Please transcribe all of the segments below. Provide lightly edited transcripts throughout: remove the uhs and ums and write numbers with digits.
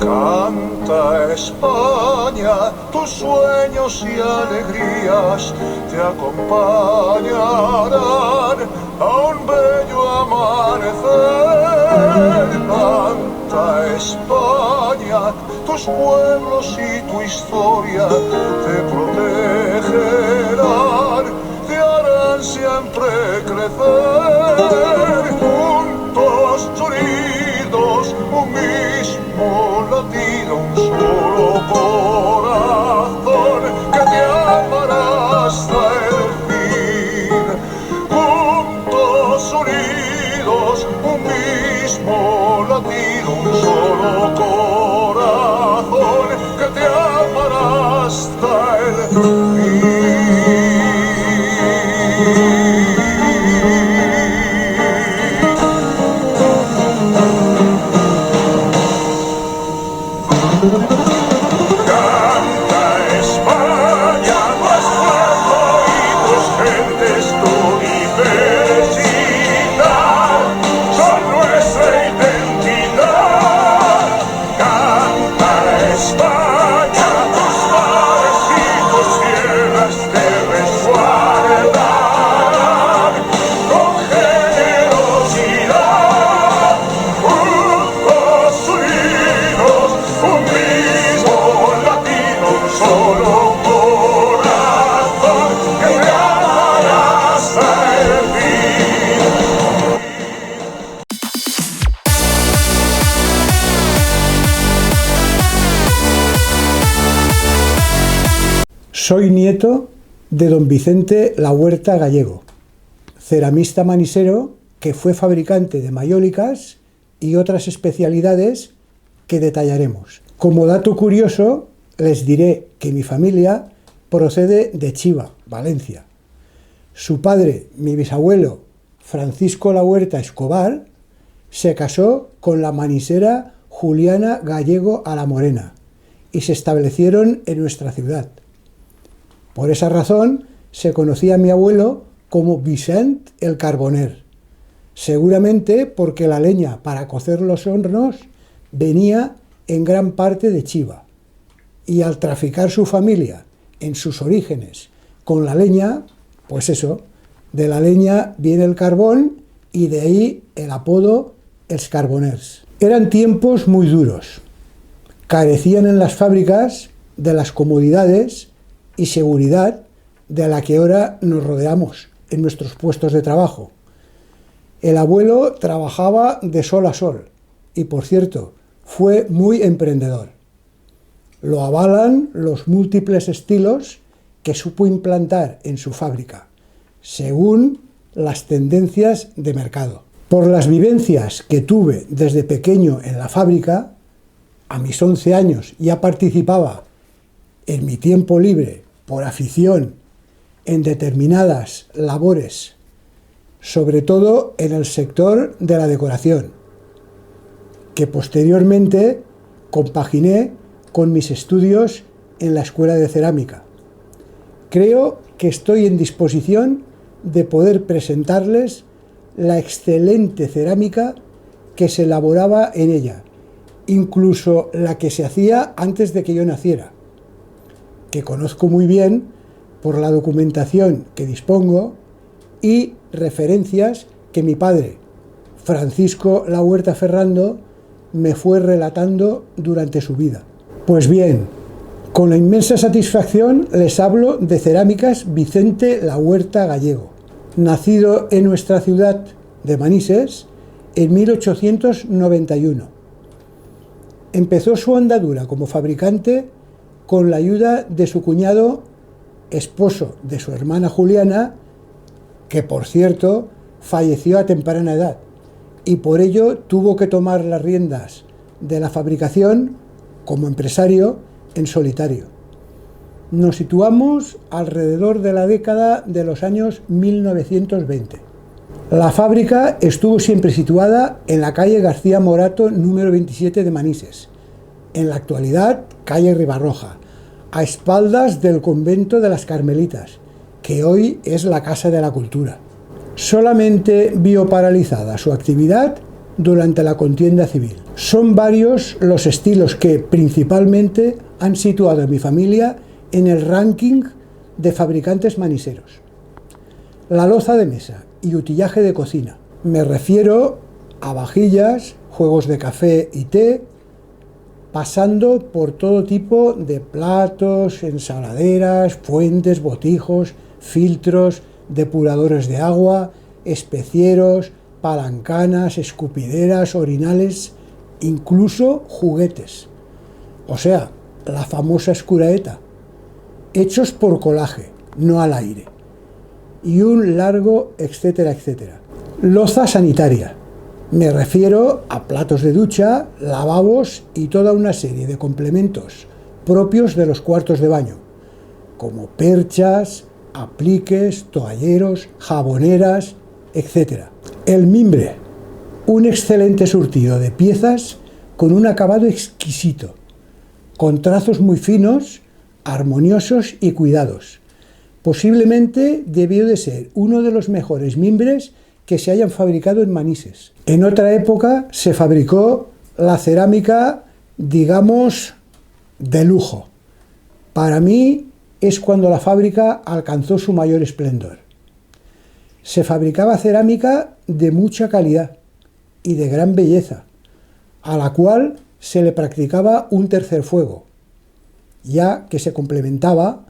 Canta España, tus sueños y alegrías te acompañarán a un bello amanecer. Canta España, tus pueblos y tu historia te protegerán, te harán siempre crecer. Juntos, unidos, un mismo latido, un solo corazón que te amará hasta el fin. Juntos, unidos, un mismo latido, un solo corazón que te amará hasta el fin. Canta España, más fuerte y tus gentes, tu diversidad son nuestra identidad. Canta España, tus mares y tus tierras te resguardarán con generosidad. Juntos unidos, un mismo latido, un solo corazón que te amará hasta el fin. Soy nieto de don Vicente Lahuerta Gallego, ceramista manisero que fue fabricante de mayólicas y otras especialidades que detallaremos. Como dato curioso, les diré que mi familia procede de Chiva, Valencia. Su padre, mi bisabuelo, Francisco Lahuerta Escobar, se casó con la manisera Juliana Gallego a la Morena y se establecieron en nuestra ciudad. Por esa razón se conocía a mi abuelo como Vicent el Carboner, seguramente porque la leña para cocer los hornos venía en gran parte de Chiva, y al traficar su familia en sus orígenes con la leña, pues eso, de la leña viene el carbón y de ahí el apodo Els Carboners. Eran tiempos muy duros, carecían en las fábricas de las comodidades y seguridad de la que ahora nos rodeamos en nuestros puestos de trabajo. El abuelo trabajaba de sol a sol y, por cierto, fue muy emprendedor. Lo avalan los múltiples estilos que supo implantar en su fábrica, según las tendencias de mercado. Por las vivencias que tuve desde pequeño en la fábrica, a mis 11 años ya participaba en mi tiempo libre, por afición, en determinadas labores, sobre todo en el sector de la decoración, que posteriormente compaginé con mis estudios en la Escuela de Cerámica. Creo que estoy en disposición de poder presentarles la excelente cerámica que se elaboraba en ella, incluso la que se hacía antes de que yo naciera, que conozco muy bien por la documentación que dispongo y referencias que mi padre, Francisco Lahuerta Ferrando, me fue relatando durante su vida. Pues bien, con la inmensa satisfacción les hablo de Cerámicas Vicente Lahuerta Gallego, nacido en nuestra ciudad de Manises en 1891. Empezó su andadura como fabricante con la ayuda de su cuñado, esposo de su hermana Juliana, que por cierto falleció a temprana edad, y por ello tuvo que tomar las riendas de la fabricación como empresario en solitario. Nos situamos alrededor de la década de los años 1920. La fábrica estuvo siempre situada en la calle García Morato, número 27 de Manises, en la actualidad calle Ribarroja, a espaldas del convento de las Carmelitas, que hoy es la Casa de la Cultura. Solamente vio paralizada su actividad durante la contienda civil. Son varios los estilos que principalmente han situado a mi familia en el ranking de fabricantes maniseros. La loza de mesa y utillaje de cocina. Me refiero a vajillas, juegos de café y té, pasando por todo tipo de platos, ensaladeras, fuentes, botijos, filtros, depuradores de agua, especieros, palancanas, escupideras, orinales, incluso juguetes. O sea, la famosa escuraeta, hechos por colaje, no al aire. Y un largo etcétera, etcétera. Loza sanitaria. Me refiero a platos de ducha, lavabos y toda una serie de complementos propios de los cuartos de baño, como perchas, apliques, toalleros, jaboneras, etc. El mimbre, un excelente surtido de piezas con un acabado exquisito, con trazos muy finos, armoniosos y cuidados. Posiblemente debió de ser uno de los mejores mimbres que se hayan fabricado en Manises. En otra época se fabricó la cerámica, digamos, de lujo. Para mí es cuando la fábrica alcanzó su mayor esplendor. Se fabricaba cerámica de mucha calidad y de gran belleza, a la cual se le practicaba un tercer fuego, ya que se complementaba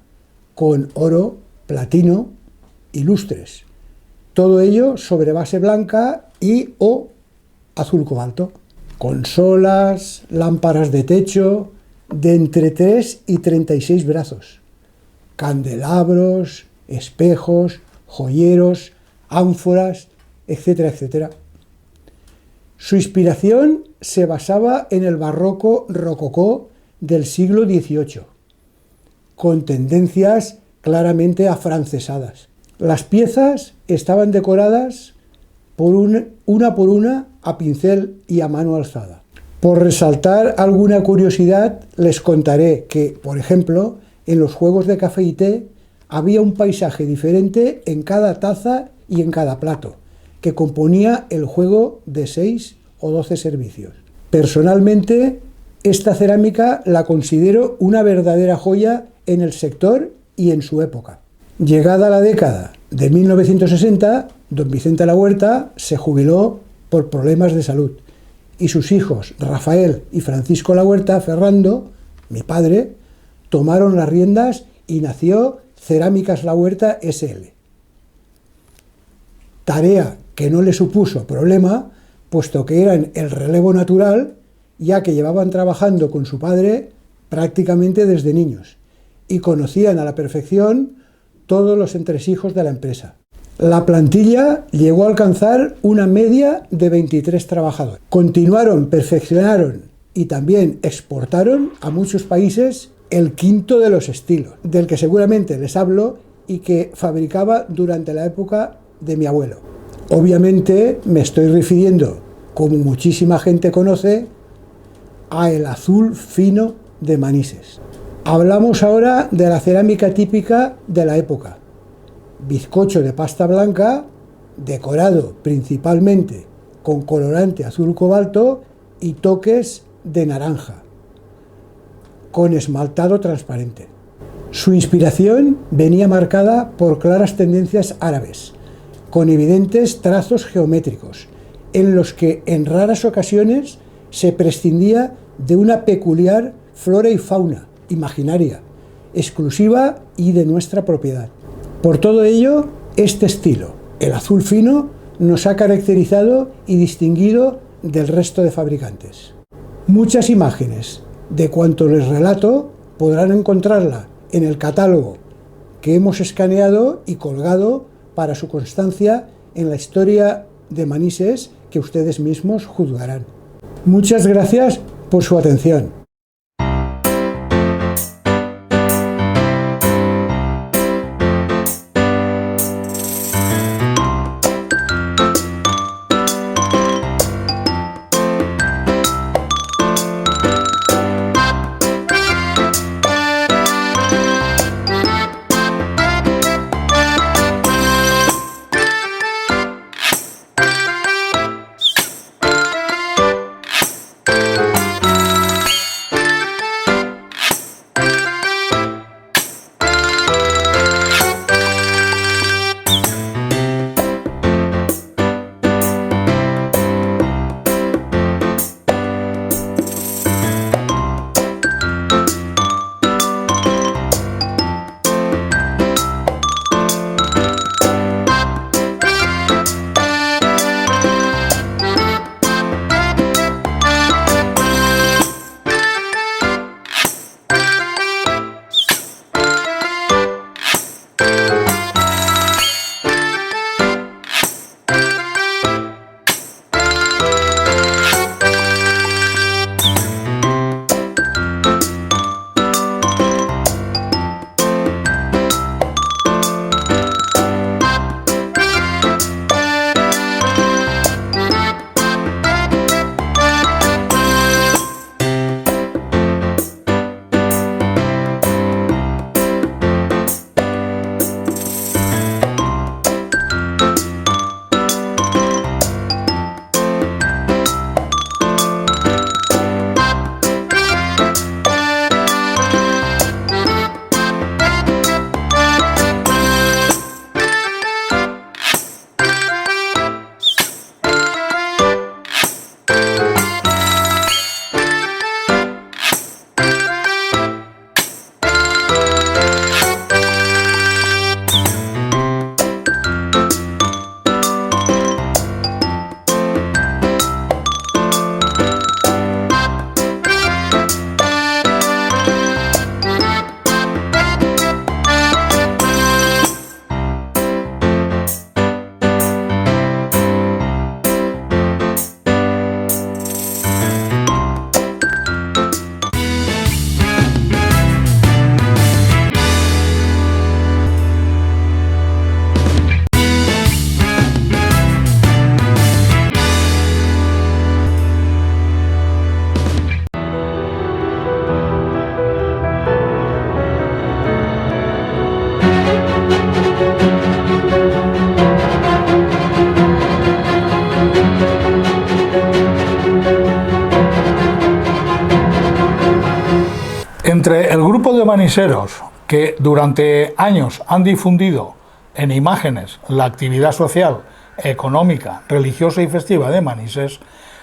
con oro, platino y lustres. Todo ello sobre base blanca y o azul cobalto. Consolas, lámparas de techo de entre 3 y 36 brazos, candelabros, espejos, joyeros, ánforas, etcétera, etcétera. Su inspiración se basaba en el barroco rococó del siglo XVIII, con tendencias claramente afrancesadas. Las piezas estaban decoradas una por una a pincel y a mano alzada. Por resaltar alguna curiosidad, les contaré que, por ejemplo, en los juegos de café y té había un paisaje diferente en cada taza y en cada plato, que componía el juego de 6 o 12 servicios. Personalmente, esta cerámica la considero una verdadera joya en el sector y en su época. Llegada la década de 1960, don Vicente Lahuerta se jubiló por problemas de salud y sus hijos Rafael y Francisco Lahuerta Ferrando, mi padre, tomaron las riendas y nació Cerámicas Lahuerta S.L. Tarea que no le supuso problema, puesto que eran el relevo natural, ya que llevaban trabajando con su padre prácticamente desde niños y conocían a la perfección todos los entresijos de la empresa. La plantilla llegó a alcanzar una media de 23 trabajadores. Continuaron, perfeccionaron y también exportaron a muchos países el quinto de los estilos, del que seguramente les hablo y que fabricaba durante la época de mi abuelo. Obviamente me estoy refiriendo, como muchísima gente conoce, a el azul fino de Manises. Hablamos ahora de la cerámica típica de la época. Bizcocho de pasta blanca, decorado principalmente con colorante azul cobalto y toques de naranja, con esmaltado transparente. Su inspiración venía marcada por claras tendencias árabes, con evidentes trazos geométricos, en los que en raras ocasiones se prescindía de una peculiar flora y fauna imaginaria, exclusiva y de nuestra propiedad. Por todo ello, este estilo, el azul fino, nos ha caracterizado y distinguido del resto de fabricantes. Muchas imágenes de cuanto les relato podrán encontrarla en el catálogo que hemos escaneado y colgado para su constancia en la historia de Manises, que ustedes mismos juzgarán. Muchas gracias por su atención. maniseros que durante años han difundido en imágenes la actividad social, económica, religiosa y festiva de Manises,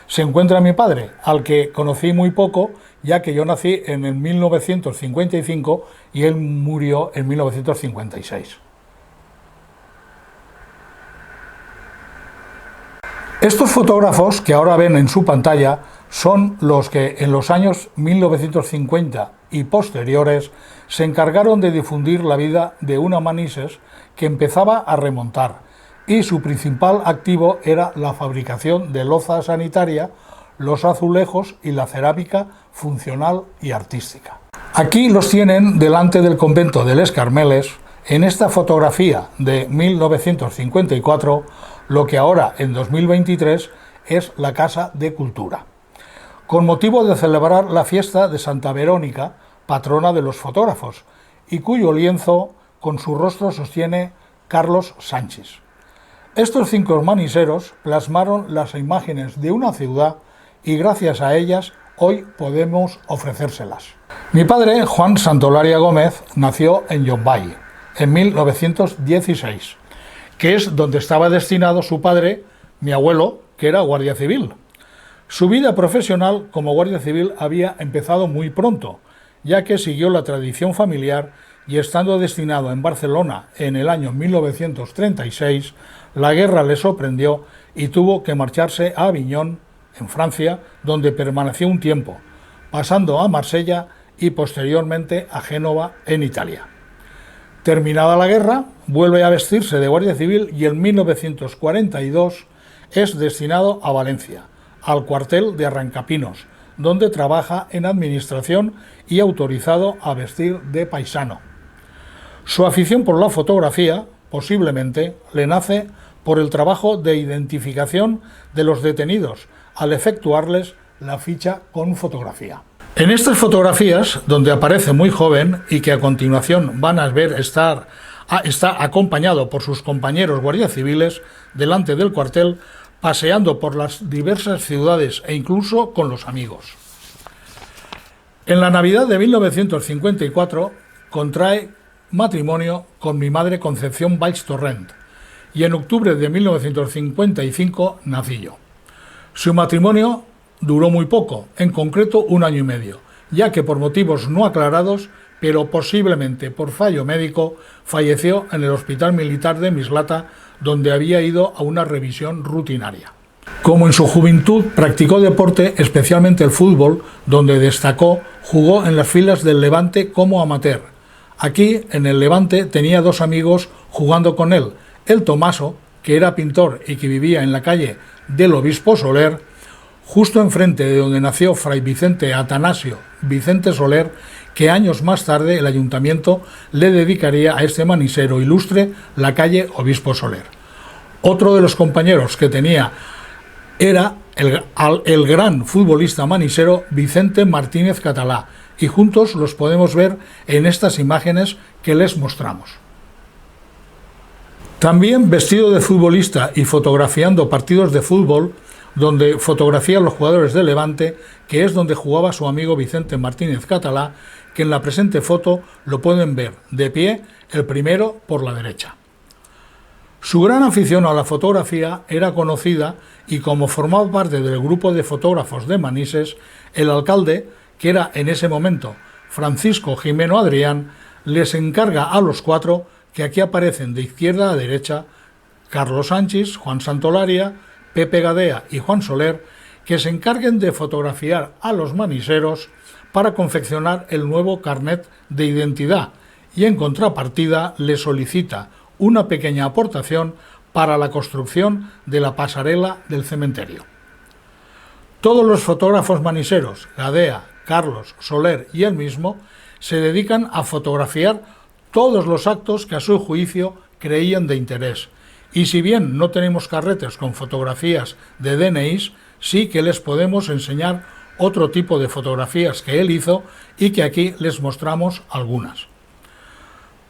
se encuentra mi padre, al que conocí muy poco, ya que yo nací en el 1955 y él murió en 1956. Estos fotógrafos que ahora ven en su pantalla son los que en los años 1950 y posteriores se encargaron de difundir la vida de una Manises que empezaba a remontar, y su principal activo era la fabricación de loza sanitaria, los azulejos y la cerámica funcional y artística. Aquí los tienen delante del convento de Les Carmeles, en esta fotografía de 1954, lo que ahora en 2023 es la Casa de Cultura, con motivo de celebrar la fiesta de Santa Verónica, patrona de los fotógrafos, y cuyo lienzo con su rostro sostiene Carlos Sanchis. Estos 5 maniseros plasmaron las imágenes de una ciudad y gracias a ellas hoy podemos ofrecérselas. Mi padre, Juan Santolaria Gómez, nació en Llombai en 1916, que es donde estaba destinado su padre, mi abuelo, que era guardia civil. Su vida profesional como guardia civil había empezado muy pronto, ya que siguió la tradición familiar y estando destinado en Barcelona en el año 1936, la guerra le sorprendió y tuvo que marcharse a Aviñón, en Francia, donde permaneció un tiempo, pasando a Marsella y posteriormente a Génova, en Italia. Terminada la guerra, vuelve a vestirse de guardia civil y en 1942 es destinado a Valencia, al cuartel de Arrancapinos, donde trabaja en administración y autorizado a vestir de paisano. Su afición por la fotografía, posiblemente, le nace por el trabajo de identificación de los detenidos, al efectuarles la ficha con fotografía. En estas fotografías, donde aparece muy joven y que a continuación van a ver está acompañado por sus compañeros guardias civiles delante del cuartel, paseando por las diversas ciudades e incluso con los amigos. En la Navidad de 1954 contrae matrimonio con mi madre Concepción Valls Torrent y en octubre de 1955 nací yo. Su matrimonio duró muy poco, en concreto 1 año y medio, ya que por motivos no aclarados, pero posiblemente por fallo médico, falleció en el Hospital Militar de Mislata, donde había ido a una revisión rutinaria. Como en su juventud practicó deporte, especialmente el fútbol, donde destacó, jugó en las filas del Levante como amateur. Aquí, en el Levante, tenía 2 amigos jugando con él, el Tomaso, que era pintor y que vivía en la calle del Obispo Soler, justo enfrente de donde nació Fray Vicente Atanasio Vicente Soler, que años más tarde el ayuntamiento le dedicaría a este manisero ilustre la calle Obispo Soler. Otro de los compañeros que tenía era el gran futbolista manisero Vicente Martínez Catalá, y juntos los podemos ver en estas imágenes que les mostramos. También vestido de futbolista y fotografiando partidos de fútbol, donde fotografía a los jugadores de Levante, que es donde jugaba su amigo Vicente Martínez Catalá, que en la presente foto lo pueden ver de pie, el primero por la derecha. Su gran afición a la fotografía era conocida y como formaba parte del grupo de fotógrafos de Manises, el alcalde, que era en ese momento Francisco Jimeno Adrián, les encarga a los 4, que aquí aparecen de izquierda a derecha, Carlos Sanchis, Juan Santolaria, Pepe Gadea y Juan Soler, que se encarguen de fotografiar a los maniseros para confeccionar el nuevo carnet de identidad y en contrapartida le solicita una pequeña aportación para la construcción de la pasarela del cementerio. Todos los fotógrafos maniseros, Gadea, Carlos, Soler y él mismo, se dedican a fotografiar todos los actos que a su juicio creían de interés. Y si bien no tenemos carretes con fotografías de DNIs, sí que les podemos enseñar otro tipo de fotografías que él hizo y que aquí les mostramos algunas.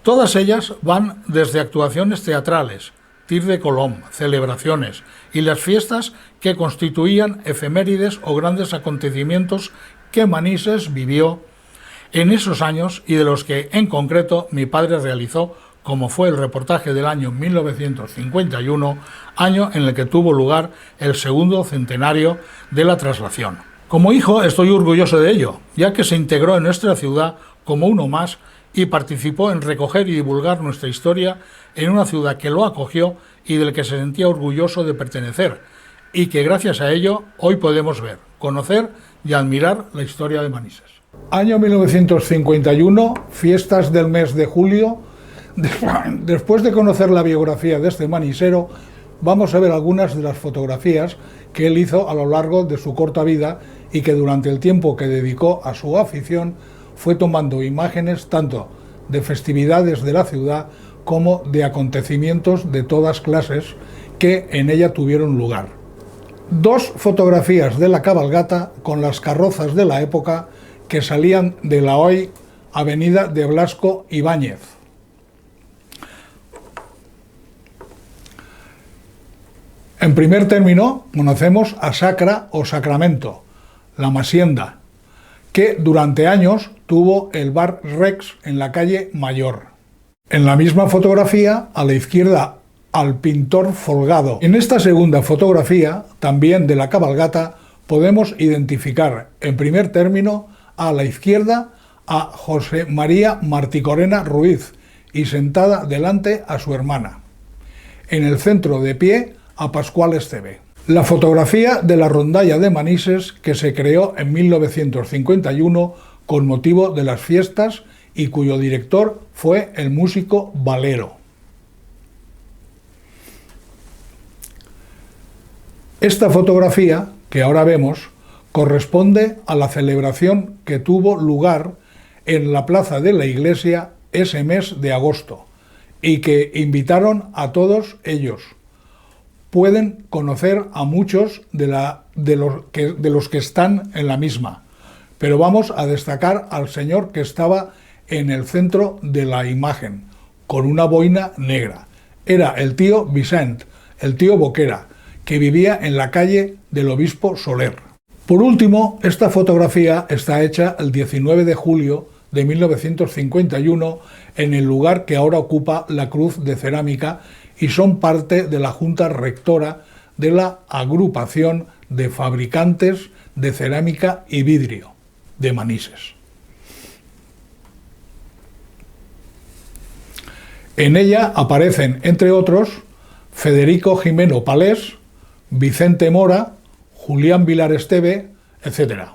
Todas ellas van desde actuaciones teatrales, tir de colom, celebraciones y las fiestas que constituían efemérides o grandes acontecimientos que Manises vivió en esos años y de los que en concreto mi padre realizó, como fue el reportaje del año 1951, año en el que tuvo lugar el segundo centenario de la traslación. Como hijo estoy orgulloso de ello, ya que se integró en nuestra ciudad como uno más y participó en recoger y divulgar nuestra historia en una ciudad que lo acogió y del que se sentía orgulloso de pertenecer, y que gracias a ello hoy podemos ver, conocer y admirar la historia de Manises. Año 1951, fiestas del mes de julio. Después de conocer la biografía de este manisero, vamos a ver algunas de las fotografías que él hizo a lo largo de su corta vida y que durante el tiempo que dedicó a su afición fue tomando imágenes tanto de festividades de la ciudad como de acontecimientos de todas clases que en ella tuvieron lugar. Dos fotografías de la cabalgata con las carrozas de la época que salían de la hoy avenida de Blasco Ibáñez. En primer término, conocemos a Sacra o Sacramento, la Masienda, que durante años tuvo el bar Rex en la calle Mayor. En la misma fotografía, a la izquierda, al pintor Folgado. En esta segunda fotografía, también de la cabalgata, podemos identificar, en primer término, a la izquierda, a José María Marticorena Ruiz, y sentada delante a su hermana. En el centro, de pie, a Pascual Esteve. La fotografía de la rondalla de Manises, que se creó en 1951 con motivo de las fiestas y cuyo director fue el músico Valero. Esta fotografía, que ahora vemos, corresponde a la celebración que tuvo lugar en la plaza de la iglesia ese mes de agosto y que invitaron a todos ellos. Pueden conocer a muchos de los que están en la misma, pero vamos a destacar al señor que estaba en el centro de la imagen, con una boina negra. Era el tío Vicent, el tío Boquera, que vivía en la calle del Obispo Soler. Por último, esta fotografía está hecha el 19 de julio de 1951 en el lugar que ahora ocupa la Cruz de Cerámica y son parte de la Junta Rectora de la Agrupación de Fabricantes de Cerámica y Vidrio de Manises. En ella aparecen, entre otros, Federico Jimeno Palés, Vicente Mora, Julián Vilar Esteve, etc.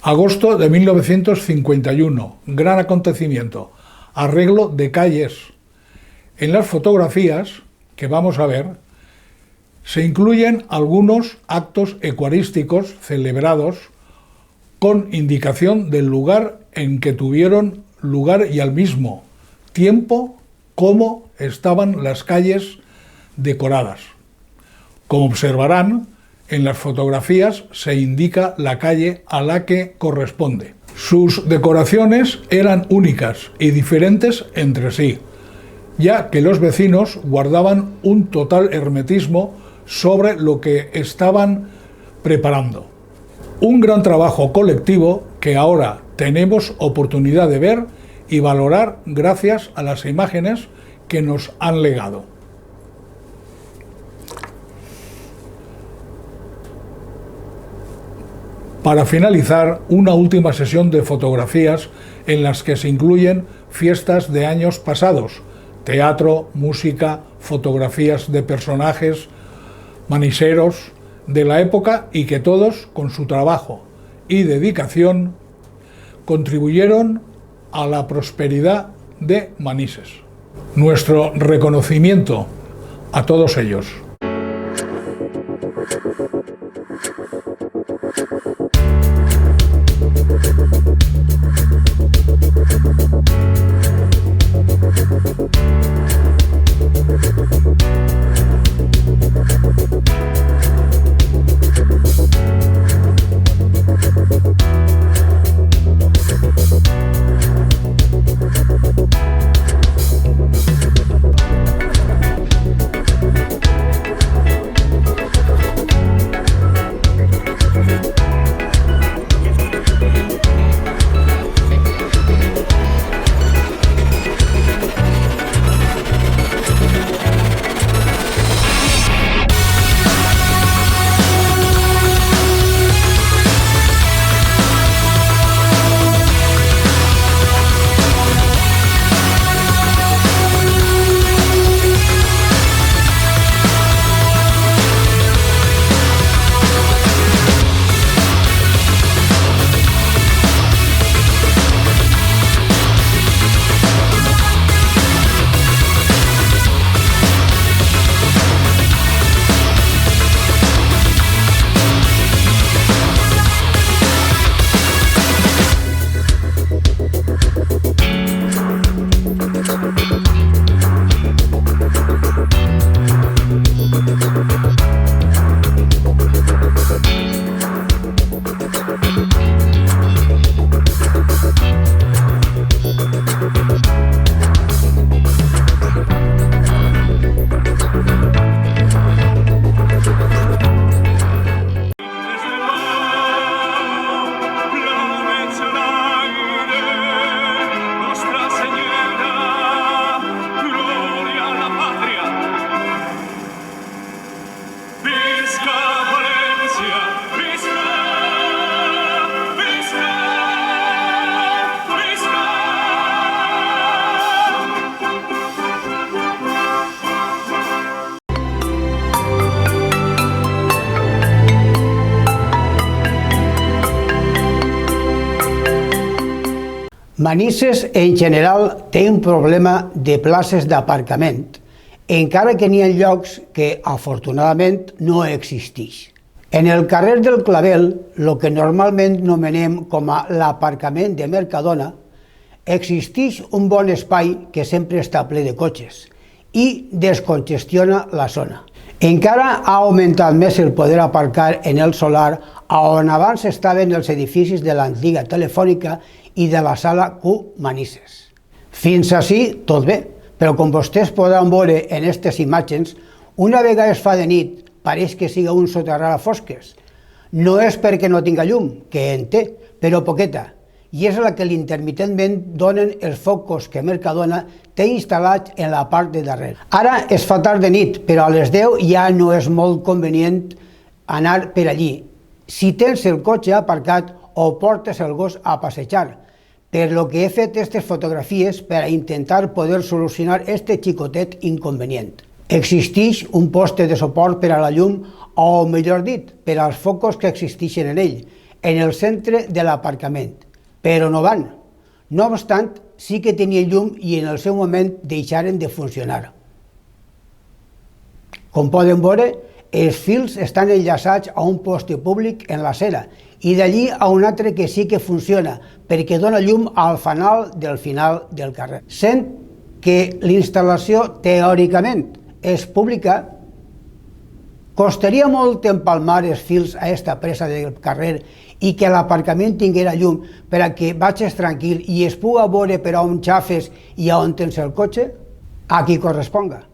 Agosto de 1951, gran acontecimiento, arreglo de calles. En las fotografías que vamos a ver, se incluyen algunos actos eucarísticos celebrados con indicación del lugar en que tuvieron lugar y al mismo tiempo cómo estaban las calles decoradas. Como observarán, en las fotografías se indica la calle a la que corresponde. Sus decoraciones eran únicas y diferentes entre sí, ya que los vecinos guardaban un total hermetismo sobre lo que estaban preparando. Un gran trabajo colectivo que ahora tenemos oportunidad de ver y valorar gracias a las imágenes que nos han legado. Para finalizar, una última sesión de fotografías en las que se incluyen fiestas de años pasados, teatro, música, fotografías de personajes, maniseros de la época y que todos, con su trabajo y dedicación, contribuyeron a la prosperidad de Manises. Nuestro reconocimiento a todos ellos. Manises, en general, té un problema de places d'aparcament, encara que n'hi ha llocs que, afortunadament, no existeix. En el carrer del Clavel, el que normalment nomenem com a l'aparcament de Mercadona, existeix un bon espai que sempre està ple de cotxes i descongestiona la zona. Encara ha augmentat més el poder aparcar en el solar, on abans estaven els edificis de l'antiga Telefònica i de la sala Q Manises. Fins ací tot bé, però com vostès podran veure en aquestes imatges, una vegada es fa de nit, pareix que siga un soterrar a fosques. No és perquè no tinga llum, que en té, però poqueta, i és la que l'intermitentment donen els focus que Mercadona té instal·lats en la part de darrere. Ara es fa tard de nit, però a les 10 ja no és molt convenient anar per allí, si tens el cotxe aparcat o portes el gos a passejar, per lo que he fet aquestes fotografies per a intentar poder solucionar este xicotet inconvenient. Existeix un poste de suport per a la llum, o millor dit, per als focus que existeixen en ell, en el centre de l'aparcament, però no van. No obstant, sí que tenien llum i en el seu moment deixaren de funcionar. Com poden veure, els fils estan enllaçats a un poste públic en l'acera i d'allí a un altre que sí que funciona perquè dona llum al fanal del carrer. Sent que l'instal·lació teòricament és pública, costaria molt empalmar els fils a aquesta presa del carrer i que l'aparcament tinguera llum per a que vagis tranquil i es puga veure per on xafes i on tens el cotxe? A qui corresponga.